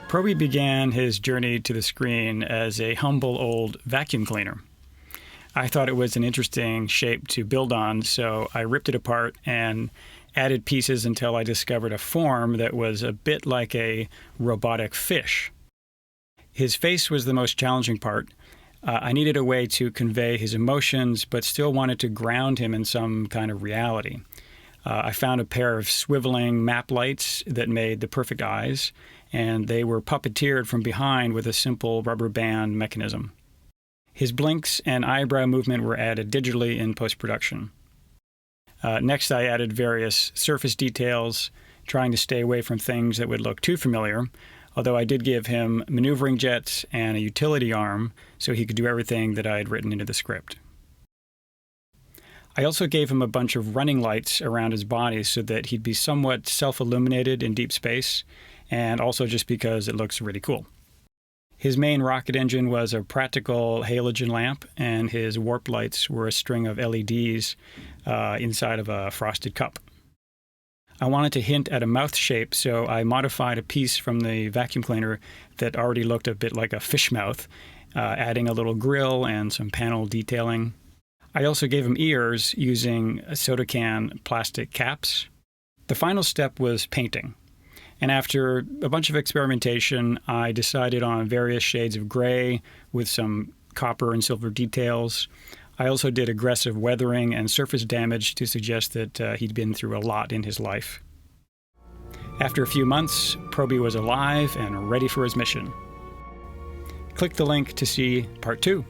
Proby began his journey to the screen as a humble old vacuum cleaner. I thought it was an interesting shape to build on, so I ripped it apart and added pieces until I discovered a form that was a bit like a robotic fish. His face was the most challenging part. I needed a way to convey his emotions, but still wanted to ground him in some kind of reality. I found a pair of swiveling map lights that made the perfect eyes, and they were puppeteered from behind with a simple rubber band mechanism. His blinks and eyebrow movement were added digitally in post-production. Next, I added various surface details, trying to stay away from things that would look too familiar, although I did give him maneuvering jets and a utility arm so he could do everything that I had written into the script. I also gave him a bunch of running lights around his body so that he'd be somewhat self-illuminated in deep space, and also just because it looks really cool. His main rocket engine was a practical halogen lamp, and his warp lights were a string of LEDs inside of a frosted cup. I wanted to hint at a mouth shape, so I modified a piece from the vacuum cleaner that already looked a bit like a fish mouth, adding a little grill and some panel detailing. I also gave him ears using soda can plastic caps. The final step was painting. And after a bunch of experimentation, I decided on various shades of gray with some copper and silver details. I also did aggressive weathering and surface damage to suggest that he'd been through a lot in his life. After a few months, Proby was alive and ready for his mission. Click the link to see Part 2.